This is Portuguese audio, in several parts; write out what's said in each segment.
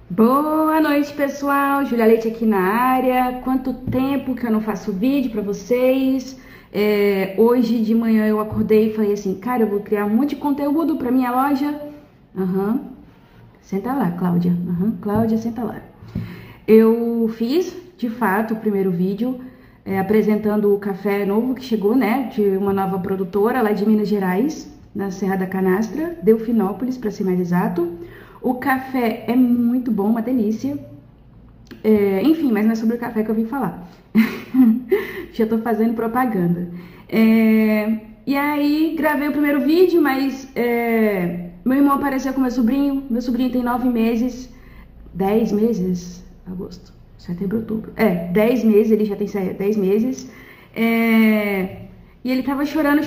Boa noite, pessoal. Júlia Leite aqui na área. Quanto tempo que eu não faço vídeo pra vocês? Hoje de manhã eu acordei e falei assim, cara, eu vou criar um monte de conteúdo pra minha loja. Senta lá, Cláudia. Cláudia, senta lá. Eu fiz, de fato, o primeiro vídeo apresentando o café novo que chegou, né? De uma nova produtora lá de Minas Gerais, na Serra da Canastra, Delfinópolis, para ser mais exato. O café é muito bom, uma delícia. Enfim, mas não é sobre o café que eu vim falar. Já tô fazendo propaganda. E aí, gravei o primeiro vídeo, mas meu irmão apareceu com meu sobrinho. Meu sobrinho tem 9 meses, 10 meses, agosto, setembro, outubro. 10 meses, ele já tem 10 meses. E ele tava chorando,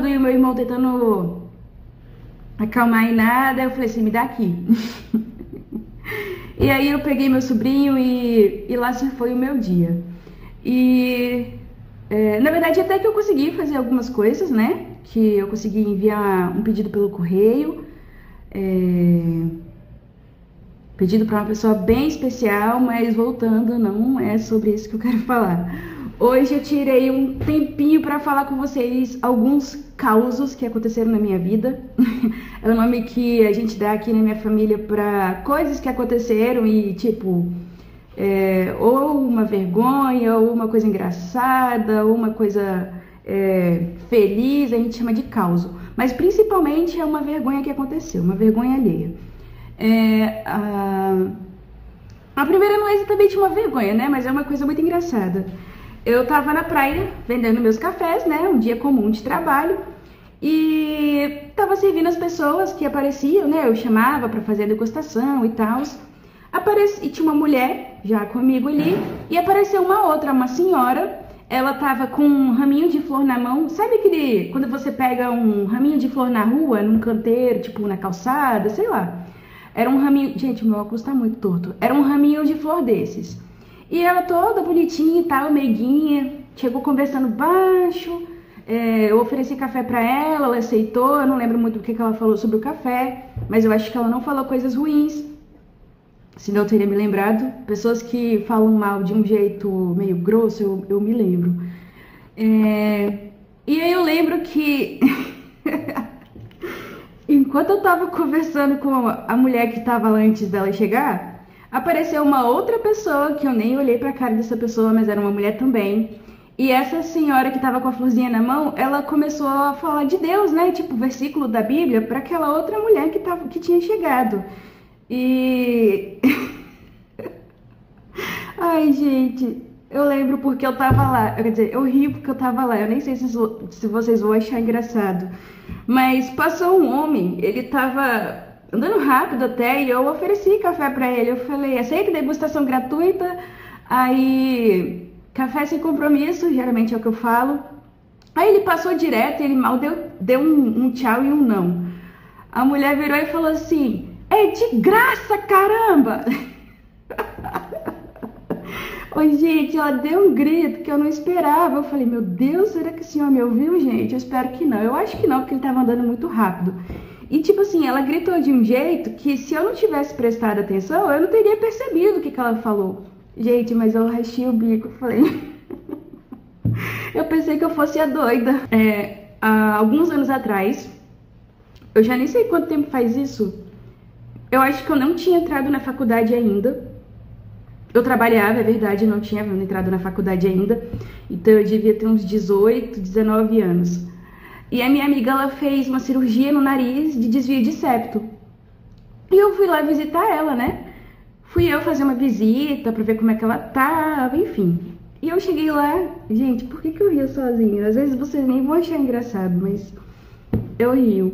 e o meu irmão tentando acalmar e nada. Eu falei assim, me dá aqui. E aí eu peguei meu sobrinho e lá se foi o meu dia. Na verdade, até que eu consegui fazer algumas coisas, né? Que eu consegui enviar um pedido pelo correio. Pedido para uma pessoa bem especial, mas voltando, não é sobre isso que eu quero falar. Hoje eu tirei um tempinho para falar com vocês alguns causos que aconteceram na minha vida. É o nome que a gente dá aqui na minha família para coisas que aconteceram e tipo, ou uma vergonha, ou uma coisa engraçada, ou uma coisa feliz, a gente chama de causo. Mas principalmente é uma vergonha que aconteceu, uma vergonha alheia. A primeira não é exatamente uma vergonha, né? Mas é uma coisa muito engraçada. Eu tava na praia vendendo meus cafés, né? Um dia comum de trabalho. E tava servindo as pessoas que apareciam, né? Eu chamava pra fazer a degustação e tal. E tinha uma mulher já comigo ali. E apareceu uma senhora. Ela tava com um raminho de flor na mão. Sabe aquele... quando você pega um raminho de flor na rua, num canteiro, tipo na calçada, sei lá. Era um raminho... Gente, meu óculos tá muito torto. Era um raminho de flor desses. E ela toda bonitinha e tal, meiguinha. Chegou conversando baixo. Eu ofereci café pra ela, ela aceitou. Eu não lembro muito o que ela falou sobre o café. Mas eu acho que ela não falou coisas ruins. Senão eu teria me lembrado. Pessoas que falam mal de um jeito meio grosso, eu me lembro. E aí eu lembro que... enquanto eu tava conversando com a mulher que tava lá antes dela chegar, apareceu uma outra pessoa que eu nem olhei pra cara dessa pessoa, mas era uma mulher também. E essa senhora que tava com a florzinha na mão, ela começou a falar de Deus, né? Tipo, versículo da Bíblia, pra aquela outra mulher que tinha chegado. E... ai, gente, eu lembro porque eu tava lá. Quer dizer, eu ri porque eu tava lá. Eu nem sei se vocês vão achar engraçado. Mas passou um homem, ele tava andando rápido até, e eu ofereci café pra ele. Eu falei, aceita degustação gratuita? Aí, café sem compromisso, geralmente é o que eu falo. Aí ele passou direto, ele mal deu um tchau e um não. A mulher virou e falou assim, é de graça, caramba! Oi, gente, ela deu um grito que eu não esperava. Eu falei, meu Deus, será que o senhor me ouviu, gente? Eu espero que não. Eu acho que não, porque ele tava andando muito rápido. E tipo assim, ela gritou de um jeito que se eu não tivesse prestado atenção, eu não teria percebido o que ela falou. Gente, mas eu rachei o bico, falei... eu pensei que eu fosse a doida. Há alguns anos atrás, eu já nem sei quanto tempo faz isso. Eu acho que eu não tinha entrado na faculdade ainda. Eu trabalhava, é verdade, não tinha entrado na faculdade ainda. Então eu devia ter uns 18, 19 anos. E a minha amiga, ela fez uma cirurgia no nariz de desvio de septo. E eu fui lá visitar ela, né? Fui eu fazer uma visita pra ver como é que ela tava, enfim. E eu cheguei lá... Gente, por que eu rio sozinha? Às vezes vocês nem vão achar engraçado, mas eu rio.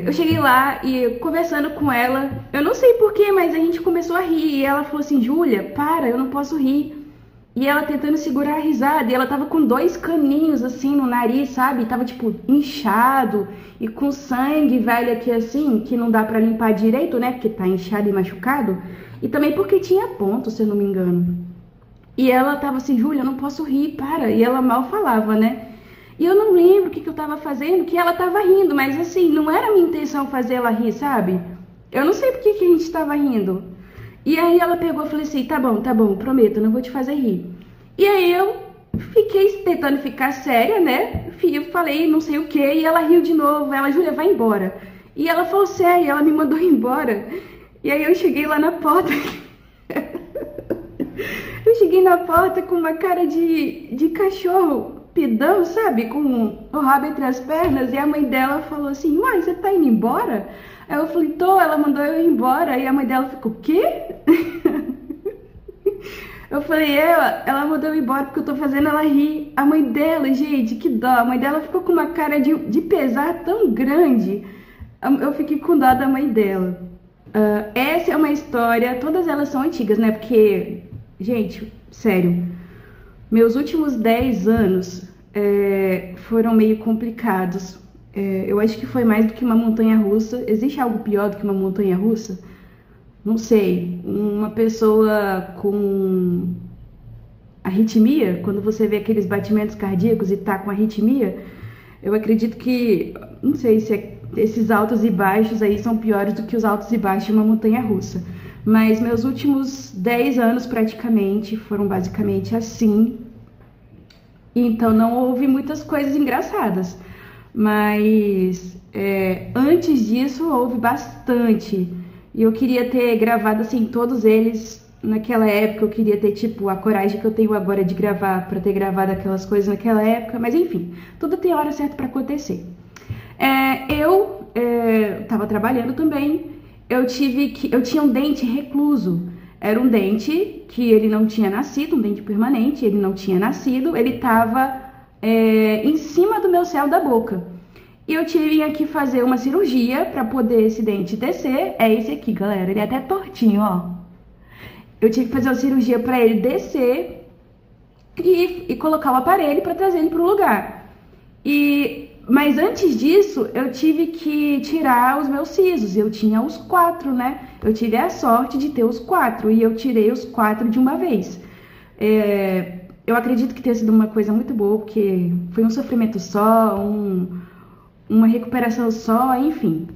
Eu cheguei lá e conversando com ela, eu não sei porquê, mas a gente começou a rir. E ela falou assim, Júlia, para, eu não posso rir. E ela tentando segurar a risada, e ela tava com 2 caninhos assim no nariz, sabe? Tava tipo inchado e com sangue velho aqui assim, que não dá pra limpar direito, né? Porque tá inchado e machucado. E também porque tinha ponto, se eu não me engano. E ela tava assim, Júlia, eu não posso rir, para. E ela mal falava, né? E eu não lembro o que eu tava fazendo, que ela tava rindo, mas assim, não era minha intenção fazer ela rir, sabe? Eu não sei por que que a gente tava rindo. E aí ela pegou e falou assim, tá bom, prometo, não vou te fazer rir. E aí eu fiquei tentando ficar séria, né? Eu falei não sei o que, e ela riu de novo. Ela, Júlia, vai embora. E ela falou sério, ela me mandou embora. E aí eu cheguei lá na porta. Eu cheguei na porta com uma cara de cachorro pidão, sabe? Com o rabo entre as pernas. E a mãe dela falou assim, uai, você tá indo embora? Aí eu falei, tô, ela mandou eu ir embora. E a mãe dela ficou, o quê? Eu falei, ela mandou eu ir embora porque eu tô fazendo ela rir. A mãe dela, gente, que dó. A mãe dela ficou com uma cara de pesar tão grande. Eu fiquei com dó da mãe dela. Essa é uma história, todas elas são antigas, né? Porque, gente, sério, meus últimos 10 anos foram meio complicados. Eu acho que foi mais do que uma montanha-russa. Existe algo pior do que uma montanha-russa? Não sei. Uma pessoa com arritmia, quando você vê aqueles batimentos cardíacos e tá com arritmia, eu acredito que, não sei se esses altos e baixos aí são piores do que os altos e baixos de uma montanha-russa. Mas meus últimos 10 anos praticamente foram basicamente assim. Então não houve muitas coisas engraçadas. Mas antes disso houve bastante. E eu queria ter gravado assim todos eles naquela época. Eu queria ter tipo a coragem que eu tenho agora de gravar, para ter gravado aquelas coisas naquela época. Mas enfim, tudo tem hora certa para acontecer. Eu estava trabalhando também. Eu tinha um dente recluso. Era um dente que ele não tinha nascido, um dente permanente. Ele não tinha nascido. Ele estava em cima do meu céu da boca. E eu tive que fazer uma cirurgia para poder esse dente descer. É esse aqui, galera. Ele é até tortinho, ó. Eu tive que fazer uma cirurgia para ele descer e colocar o aparelho para trazer ele para o lugar. Mas antes disso, eu tive que tirar os meus sisos. Eu tinha os 4, né? Eu tive a sorte de ter os 4 e eu tirei os 4 de uma vez. Eu acredito que tenha sido uma coisa muito boa, porque foi um sofrimento só, uma recuperação só, enfim.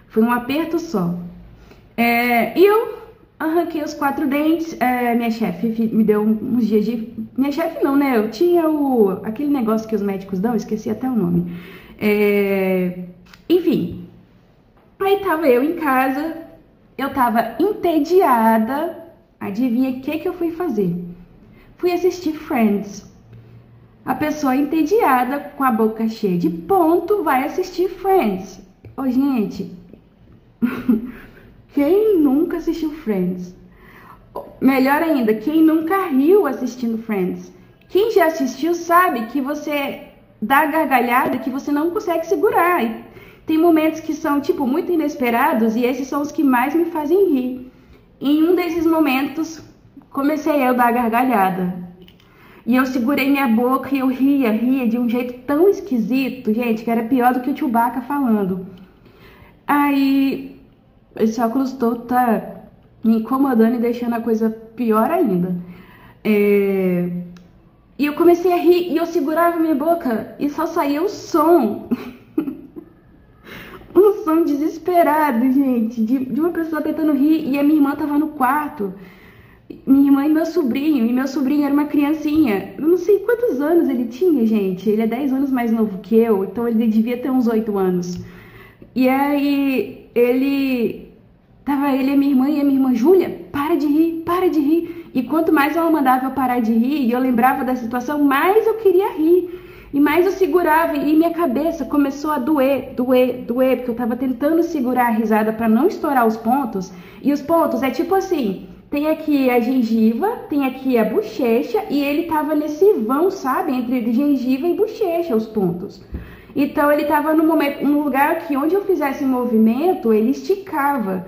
Foi um aperto só. E eu arranquei os 4 dentes. Minha chefe me deu uns dias de... Minha chefe não, né? Eu tinha aquele negócio que os médicos dão, esqueci até o nome. Enfim. Aí tava eu em casa, eu tava entediada. Adivinha o que eu fui fazer? Fui assistir Friends. A pessoa entediada, com a boca cheia de ponto, vai assistir Friends. Ô, gente, quem nunca assistiu Friends? Melhor ainda, quem nunca riu assistindo Friends? Quem já assistiu sabe que você dá gargalhada que você não consegue segurar. E tem momentos que são, tipo, muito inesperados e esses são os que mais me fazem rir. Em um desses momentos, comecei eu a dar gargalhada. E eu segurei minha boca e eu ria de um jeito tão esquisito, gente, que era pior do que o Chewbacca falando. Aí, esse óculos todo tá me incomodando e deixando a coisa pior ainda. E eu comecei a rir e eu segurava minha boca e só saía o som. Um som desesperado, gente, de uma pessoa tentando rir e a minha irmã tava no quarto. Minha irmã e meu sobrinho era uma criancinha. Eu não sei quantos anos ele tinha, gente. Ele é 10 anos mais novo que eu, então ele devia ter uns 8 anos. E aí, tava ele e a minha irmã, Júlia, para de rir. E quanto mais ela mandava eu parar de rir, e eu lembrava da situação, mais eu queria rir. E mais eu segurava, e minha cabeça começou a doer, porque eu tava tentando segurar a risada para não estourar os pontos. E os pontos é tipo assim... Tem aqui a gengiva, tem aqui a bochecha e ele tava nesse vão, sabe? Entre gengiva e bochecha, os pontos. Então ele tava num lugar que onde eu fizesse movimento, ele esticava.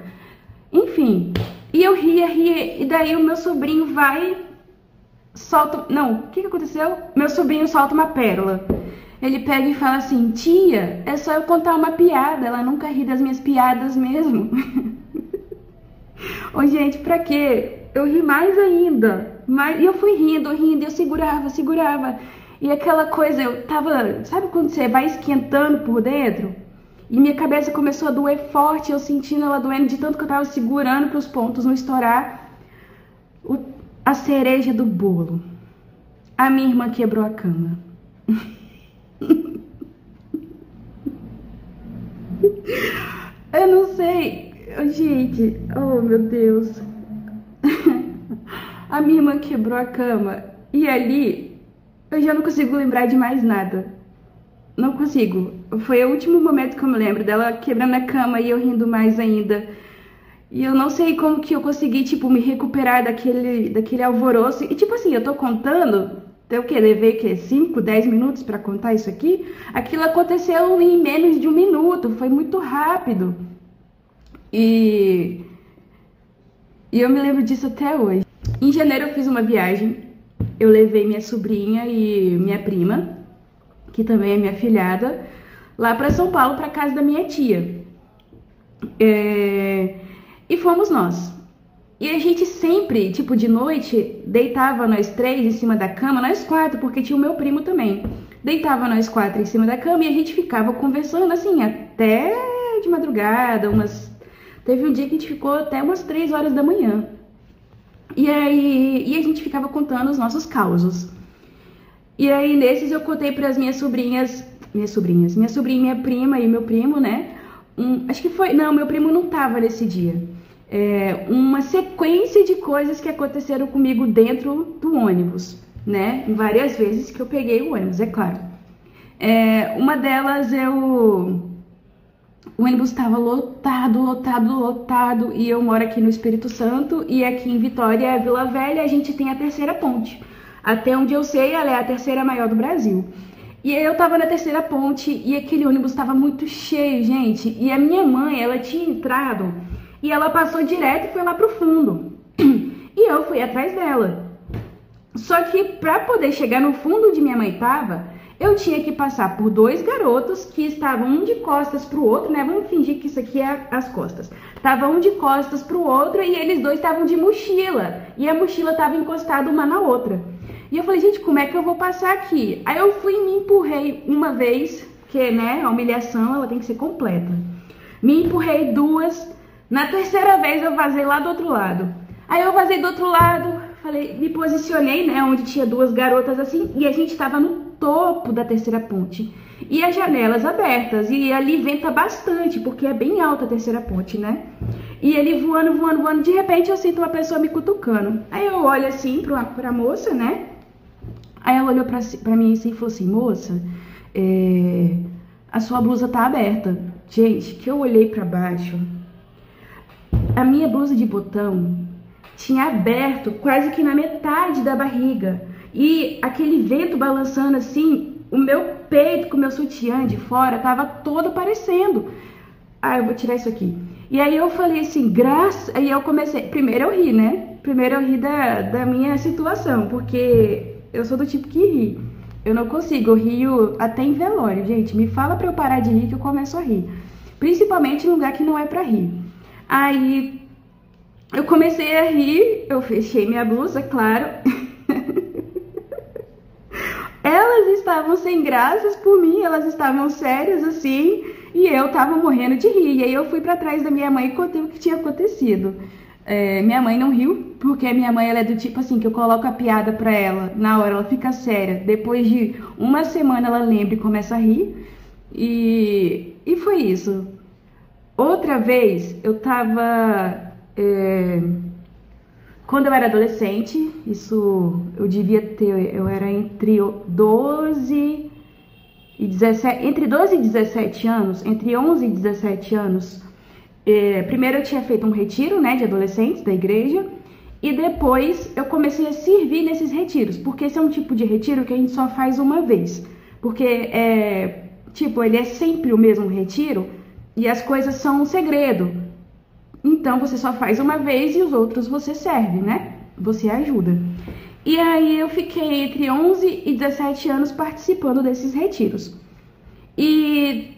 Enfim, e eu ria, e daí o meu sobrinho solta... Não, o que aconteceu? Meu sobrinho solta uma pérola. Ele pega e fala assim, tia, é só eu contar uma piada, ela nunca ri das minhas piadas mesmo. Ô, gente, pra quê? Eu ri mais ainda. E eu fui rindo, e eu segurava. E aquela coisa, eu tava... Sabe quando você vai esquentando por dentro? E minha cabeça começou a doer forte, eu sentindo ela doendo de tanto que eu tava segurando para os pontos não estourar. A cereja do bolo. A minha irmã quebrou a cama. Eu não sei. Gente, oh meu Deus. A minha irmã quebrou a cama. E ali, eu já não consigo lembrar de mais nada. Não consigo. Foi o último momento que eu me lembro dela quebrando a cama e eu rindo mais ainda. E eu não sei como que eu consegui, tipo, me recuperar daquele alvoroço. E, tipo assim, eu tô contando, eu que levei, 5, 10 minutos pra contar isso aqui. Aquilo aconteceu em menos de 1 minuto, foi muito rápido. E eu me lembro disso até hoje. Em janeiro eu fiz uma viagem. Eu levei minha sobrinha e minha prima, que também é minha filhada, lá pra São Paulo, pra casa da minha tia. E fomos nós. E a gente sempre, tipo, de noite, deitava nós 3 em cima da cama, nós 4, porque tinha o meu primo também. Deitava nós 4 em cima da cama e a gente ficava conversando, assim, até de madrugada, Teve um dia que a gente ficou até umas 3 horas da manhã. E a gente ficava contando os nossos causos. E aí, nesses, eu contei para as minha sobrinha e minha prima e meu primo, né? Acho que foi... Não, meu primo não tava nesse dia. Uma sequência de coisas que aconteceram comigo dentro do ônibus, né? Várias vezes que eu peguei o ônibus, é claro. Uma delas, o ônibus estava lotado, e eu moro aqui no Espírito Santo, e aqui em Vitória, Vila Velha, a gente tem a terceira ponte. Até onde eu sei, ela é a terceira maior do Brasil. E eu tava na terceira ponte, e aquele ônibus estava muito cheio, gente. E a minha mãe, ela tinha entrado, e ela passou direto e foi lá pro fundo. E eu fui atrás dela. Só que para poder chegar no fundo onde minha mãe tava, eu tinha que passar por 2 garotos que estavam um de costas pro outro, né? Vamos fingir que isso aqui é as costas. Tava um de costas pro outro e eles dois estavam de mochila. E a mochila tava encostada uma na outra. E eu falei, gente, como é que eu vou passar aqui? Aí eu fui e me empurrei uma vez, que, né, a humilhação, ela tem que ser completa. Me empurrei 2. Na terceira vez eu vazei lá do outro lado. Aí eu vazei do outro lado, me posicionei, né, onde tinha 2 garotas assim, e a gente tava no topo da terceira ponte. E as janelas abertas, e ali venta bastante, porque é bem alta a terceira ponte, né? E ele voando, de repente eu sinto uma pessoa me cutucando. Aí eu olho assim pra moça, né? Aí ela olhou pra mim assim e falou assim, moça, a sua blusa tá aberta. Gente, que eu olhei pra baixo, a minha blusa de botão tinha aberto quase que na metade da barriga. E aquele vento balançando assim, o meu peito com o meu sutiã de fora tava todo aparecendo. Ah, eu vou tirar isso aqui. E aí eu falei assim, Aí eu comecei, primeiro eu ri, né? Primeiro eu ri da minha situação, porque eu sou do tipo que ri. Eu não consigo, eu rio até em velório, gente. Me fala pra eu parar de rir que eu começo a rir. Principalmente em lugar que não é pra rir. Aí eu comecei a rir, eu fechei minha blusa, claro. Elas estavam sem graças por mim, elas estavam sérias assim, e eu tava morrendo de rir. E aí eu fui pra trás da minha mãe e contei o que tinha acontecido. Minha mãe não riu, porque a minha mãe ela é do tipo assim, que eu coloco a piada pra ela, na hora ela fica séria. Depois de uma semana ela lembra e começa a rir. E foi isso. Outra vez, eu tava... Quando eu era adolescente, isso eu devia ter... Eu era entre 12 e 17... Entre 12 e 17 anos, entre 11 e 17 anos... Primeiro eu tinha feito um retiro, né, de adolescentes da igreja. E depois eu comecei a servir nesses retiros. Porque esse é um tipo de retiro que a gente só faz uma vez. Porque, ele é sempre o mesmo retiro... E as coisas são um segredo. Então, você só faz uma vez e os outros você serve, né? Você ajuda. E aí, eu fiquei entre 11 e 17 anos participando desses retiros. E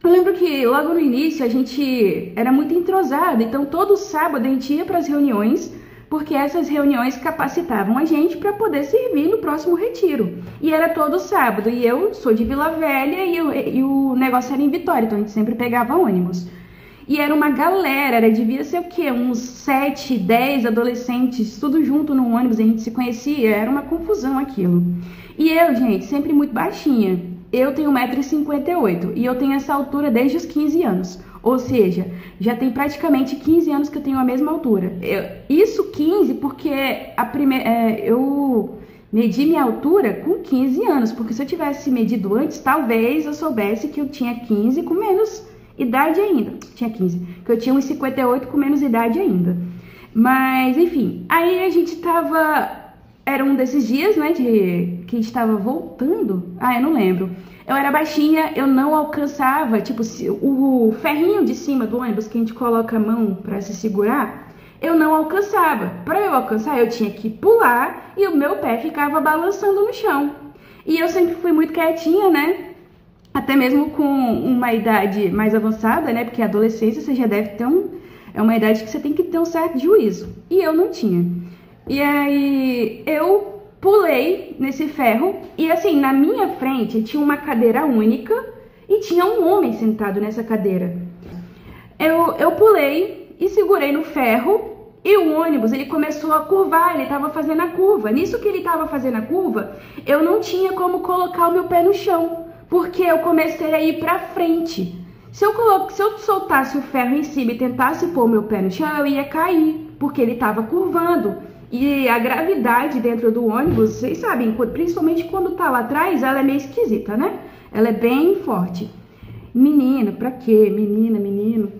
eu lembro que logo no início a gente era muito entrosado. Então, todo sábado a gente ia para as reuniões porque essas reuniões capacitavam a gente para poder servir no próximo retiro. E era todo sábado, e eu sou de Vila Velha e o negócio era em Vitória, então a gente sempre pegava ônibus. E era uma galera, devia ser o quê? Uns 7, 10 adolescentes, tudo junto no ônibus, a gente se conhecia, era uma confusão aquilo. E eu, gente, sempre muito baixinha. Eu tenho 1,58 m e eu tenho essa altura desde os 15 anos. Ou seja, já tem praticamente 15 anos que eu tenho a mesma altura. Isso 15 porque eu medi minha altura com 15 anos. Porque se eu tivesse medido antes, talvez eu soubesse que eu tinha 15 com menos idade ainda. Tinha 15. Que eu tinha 1,58 com menos idade ainda. Mas, enfim. Aí a gente tava... Era um desses dias, né, que a gente tava voltando. Eu não lembro. Eu era baixinha, eu não alcançava, tipo, o ferrinho de cima do ônibus que a gente coloca a mão pra se segurar, eu não alcançava. Pra eu alcançar, eu tinha que pular e o meu pé ficava balançando no chão. E eu sempre fui muito quietinha, né? Até mesmo com uma idade mais avançada, né? Porque a adolescência você já deve ter é uma idade que você tem que ter um certo juízo. E eu não tinha. E aí eu pulei nesse ferro e assim, na minha frente tinha uma cadeira única e tinha um homem sentado nessa cadeira. Eu pulei e segurei no ferro e o ônibus, ele começou a curvar, ele estava fazendo a curva. Nisso que ele estava fazendo a curva, eu não tinha como colocar o meu pé no chão, porque eu comecei a ir para frente. Se eu soltasse o ferro em cima e tentasse pôr o meu pé no chão, eu ia cair, porque ele estava curvando. E a gravidade dentro do ônibus, vocês sabem, principalmente quando tá lá atrás, ela é meio esquisita, né? Ela é bem forte. Menino, pra quê? Menina, menino.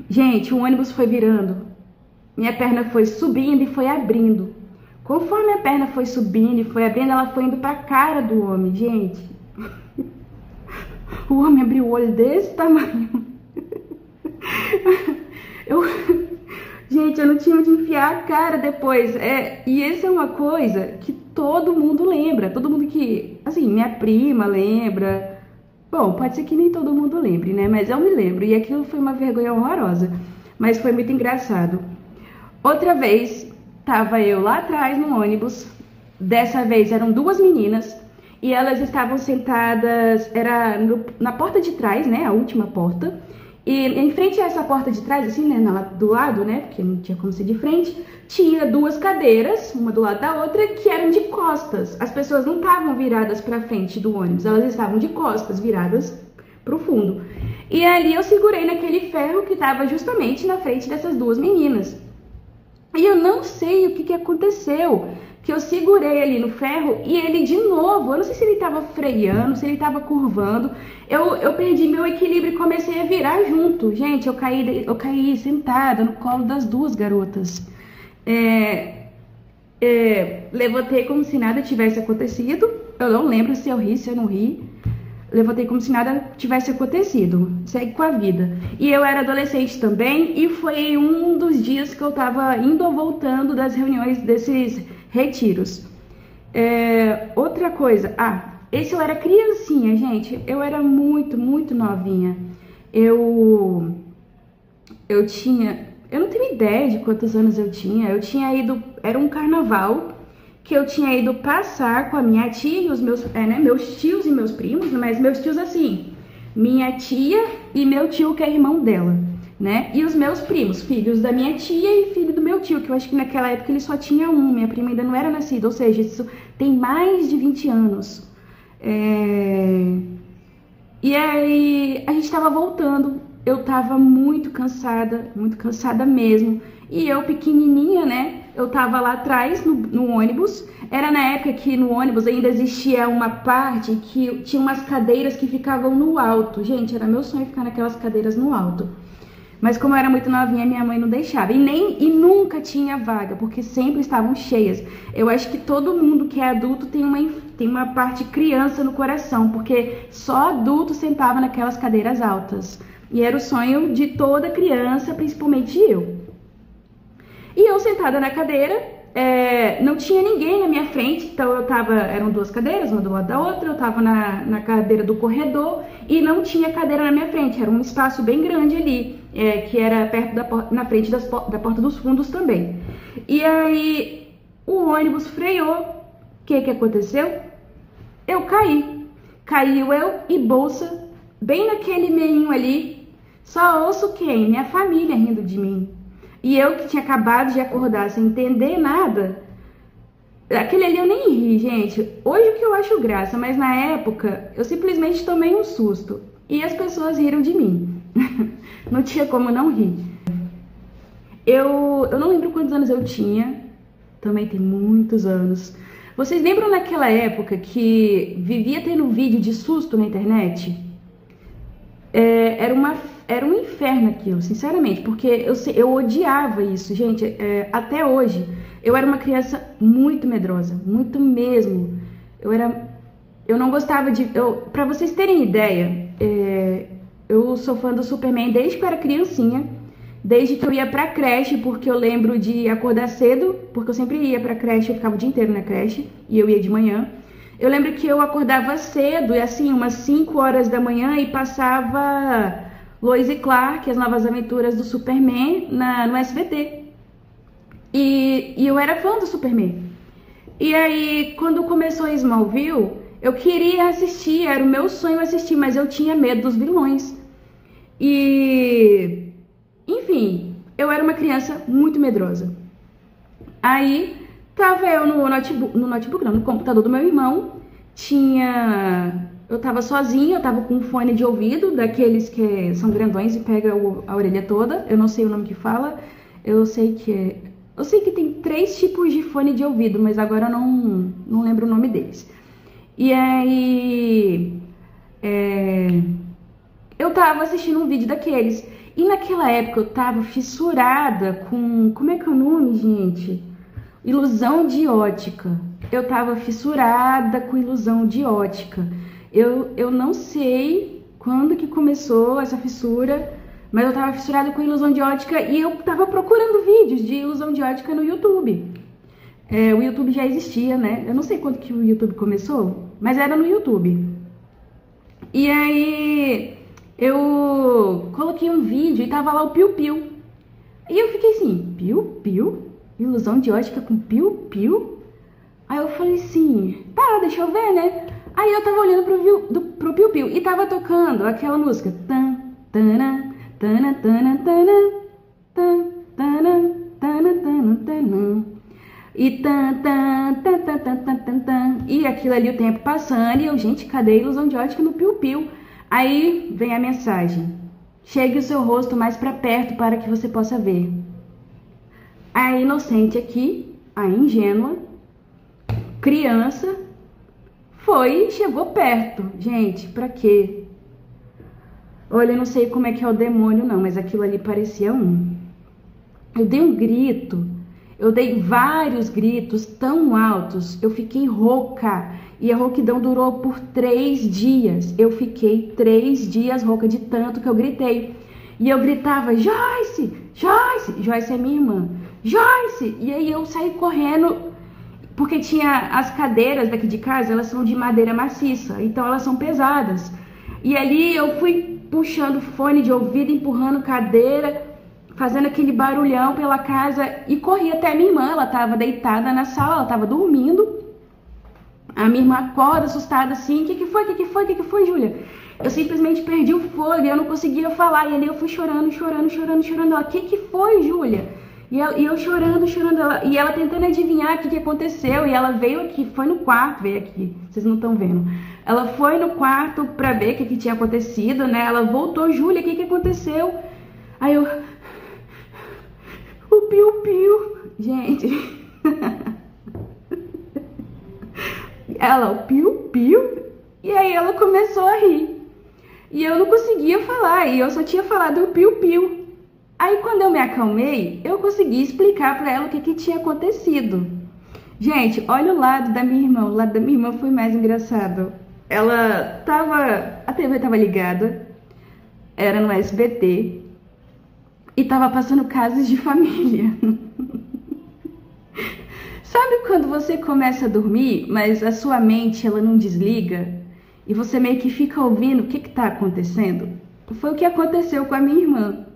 Gente, o ônibus foi virando. Minha perna foi subindo e foi abrindo. Conforme a perna foi subindo e foi abrindo, ela foi indo pra cara do homem, gente. O homem abriu o olho desse tamanho. Gente, eu não tinha onde enfiar a cara depois. E essa é uma coisa que todo mundo lembra. Todo mundo que... Assim, minha prima lembra. Bom, pode ser que nem todo mundo lembre, né? Mas eu me lembro. E aquilo foi uma vergonha horrorosa. Mas foi muito engraçado. Outra vez, tava eu lá atrás no ônibus. Dessa vez eram duas meninas. E elas estavam sentadas... Era na porta de trás, né? A última porta. E em frente a essa porta de trás, assim, né, do lado, né, porque não tinha como ser de frente, tinha duas cadeiras, uma do lado da outra, que eram de costas. As pessoas não estavam viradas para frente do ônibus, elas estavam de costas, viradas para o fundo. E ali eu segurei naquele ferro que estava justamente na frente dessas duas meninas. E eu não sei o que aconteceu, que eu segurei ali no ferro e ele de novo, eu não sei se ele estava freando, se ele estava curvando, eu perdi meu equilíbrio e comecei a virar junto. Gente, eu caí sentada no colo das duas garotas. Levantei como se nada tivesse acontecido. Eu não lembro se eu ri, se eu não ri. Levantei como se nada tivesse acontecido. Segue com a vida. E eu era adolescente também e foi um dos dias que eu tava indo ou voltando das reuniões desses retiros. Outra coisa. Esse eu era criancinha, gente. Eu era muito, muito novinha. Eu não tenho ideia de quantos anos eu tinha. Eu tinha ido... Era um carnaval que eu tinha ido passar com a minha tia e os meus tios e meus primos, mas meus tios assim, minha tia e meu tio que é irmão dela, né? E os meus primos, filhos da minha tia e filho do meu tio, que eu acho que naquela época ele só tinha um, minha prima ainda não era nascida, ou seja, isso tem mais de 20 anos. E aí a gente tava voltando, eu tava muito cansada mesmo, e eu pequenininha, né? Eu tava lá atrás no ônibus. Era na época que no ônibus ainda existia uma parte que tinha umas cadeiras que ficavam no alto. Gente, era meu sonho ficar naquelas cadeiras no alto. Mas como eu era muito novinha, minha mãe não deixava. E nunca tinha vaga, porque sempre estavam cheias. Eu acho que todo mundo que é adulto tem uma parte criança no coração, porque só adulto sentava naquelas cadeiras altas. E era o sonho de toda criança, principalmente eu. E eu sentada na cadeira, não tinha ninguém na minha frente, então eram duas cadeiras, uma do lado da outra, eu tava na cadeira do corredor e não tinha cadeira na minha frente, era um espaço bem grande ali. que era perto na frente da porta dos fundos também. E aí o ônibus freou. O que aconteceu? Eu caí. Caiu eu e bolsa, bem naquele meinho ali. Só ouço quem? Minha família rindo de mim. E eu que tinha acabado de acordar sem entender nada. Aquele ali eu nem ri, gente. Hoje o que eu acho graça, mas na época eu simplesmente tomei um susto. E as pessoas riram de mim. Não tinha como não rir. Eu não lembro quantos anos eu tinha. Também tem muitos anos. Vocês lembram naquela época que vivia tendo vídeo de susto na internet? Era um inferno aquilo, sinceramente, porque eu odiava isso, gente. Até hoje, eu era uma criança muito medrosa, muito mesmo. Eu não gostava de... Pra vocês terem ideia, eu sou fã do Superman desde que eu era criancinha. Desde que eu ia pra creche, porque eu lembro de acordar cedo, porque eu sempre ia pra creche, eu ficava o dia inteiro na creche, e eu ia de manhã. Eu lembro que eu acordava cedo, e assim, umas 5 horas da manhã, e passava Lois e Clark, as novas aventuras do Superman, no SBT. E eu era fã do Superman. E aí, quando começou Smallville, eu queria assistir, era o meu sonho assistir, mas eu tinha medo dos vilões. Enfim, eu era uma criança muito medrosa. Aí, tava eu no computador do meu irmão. Eu tava sozinha, eu tava com um fone de ouvido, daqueles que são grandões e pega a orelha toda. Eu não sei o nome que fala. Eu sei que tem 3 tipos de fone de ouvido, mas agora eu não lembro o nome deles. E aí, eu tava assistindo um vídeo daqueles. E naquela época eu tava fissurada com... Como é que é o nome, gente? Ilusão de ótica. Eu tava fissurada com ilusão de ótica. Eu não sei quando que começou essa fissura, mas eu tava fissurada com ilusão de ótica e eu tava procurando vídeos de ilusão de ótica no YouTube. O YouTube já existia, né? Eu não sei quando que o YouTube começou, mas era no YouTube. E aí... eu coloquei um vídeo e tava lá o piu-piu. E eu fiquei assim, piu-piu? Ilusão de ótica com piu-piu? Aí eu falei assim, tá, deixa eu ver, né? Aí eu tava olhando pro piu-piu e tava tocando aquela música. Tan, tana, tana, tana, tana, tan, tana, tana, tana, tana. E tan, tan, tan, tan, tan, tan, tan, tan. E aquilo ali, o tempo passando, e eu, gente, cadê a ilusão de ótica no piu-piu? Aí vem a mensagem: chegue o seu rosto mais para perto para que você possa ver. A inocente aqui, a ingênua, criança, chegou perto. Gente, pra quê? Olha, eu não sei como é que é o demônio não, mas aquilo ali parecia um. Eu dei um grito, eu dei vários gritos tão altos, eu fiquei rouca. E a rouquidão durou por 3 dias. Eu fiquei 3 dias rouca de tanto que eu gritei. E eu gritava, Joyce, Joyce. Joyce é minha irmã. Joyce! E aí eu saí correndo, porque tinha as cadeiras daqui de casa, elas são de madeira maciça, então elas são pesadas. E ali eu fui puxando fone de ouvido, empurrando cadeira, fazendo aquele barulhão pela casa e corri até a minha irmã. Ela estava deitada na sala, ela estava dormindo. A minha irmã acorda assustada assim, o que foi, Júlia? Eu simplesmente perdi o fôlego, eu não conseguia falar, e ali eu fui chorando. Ela, o que foi, Júlia? E eu chorando, e ela tentando adivinhar o que aconteceu, e ela veio aqui, foi no quarto, veio aqui, vocês não estão vendo. Ela foi no quarto pra ver o que tinha acontecido, né? Ela voltou, Júlia, o que aconteceu? Aí eu... O piu-piu, gente... Ela, o piu-piu, e aí ela começou a rir. E eu não conseguia falar, e eu só tinha falado o piu-piu. Aí quando eu me acalmei, eu consegui explicar pra ela o que tinha acontecido. Gente, olha o lado da minha irmã. O lado da minha irmã foi mais engraçado. A TV tava ligada, era no SBT, e tava passando Casos de Família. Sabe quando você começa a dormir, mas a sua mente ela não desliga? E você meio que fica ouvindo o que tá acontecendo? Foi o que aconteceu com a minha irmã.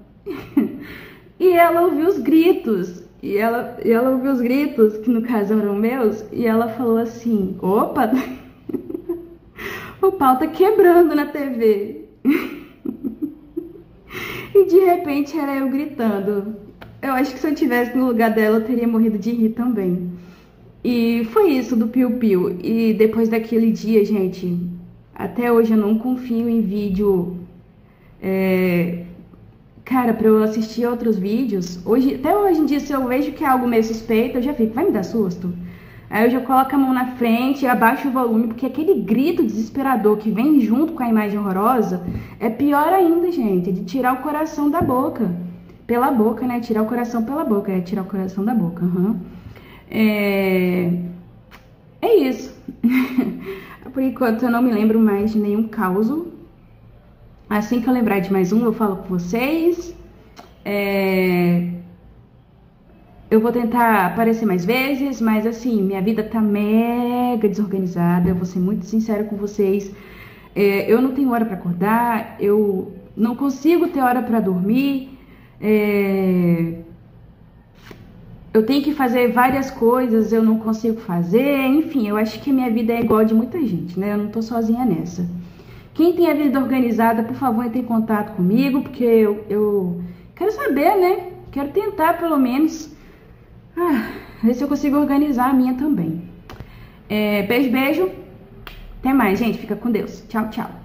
E ela ouviu os gritos. E ela ouviu os gritos, que no caso eram meus, e ela falou assim: opa, o pau tá quebrando na TV. E de repente era eu gritando. Eu acho que se eu tivesse no lugar dela, eu teria morrido de rir também. E foi isso do Piu Piu. E depois daquele dia, gente, até hoje eu não confio em vídeo. Cara, pra eu assistir outros vídeos, até hoje em dia, se eu vejo que é algo meio suspeito, eu já fico, vai me dar susto? Aí eu já coloco a mão na frente e abaixo o volume, porque aquele grito desesperador que vem junto com a imagem horrorosa é pior ainda, gente, é de tirar o coração da boca. Pela boca, né? Tirar o coração pela boca, tirar o coração da boca. Uhum. É isso. Por enquanto eu não me lembro mais de nenhum causo. Assim que eu lembrar de mais um, eu falo com vocês. Eu vou tentar aparecer mais vezes, mas assim, minha vida tá mega desorganizada. Eu vou ser muito sincera com vocês. Eu não tenho hora pra acordar, eu não consigo ter hora pra dormir. Eu tenho que fazer várias coisas, eu não consigo fazer. Enfim, eu acho que minha vida é igual a de muita gente, né? Eu não tô sozinha nessa. Quem tem a vida organizada, por favor, entre em contato comigo, porque eu quero saber, né? Quero tentar, pelo menos, ver se eu consigo organizar a minha também. Beijo, beijo. Até mais, gente. Fica com Deus. Tchau, tchau.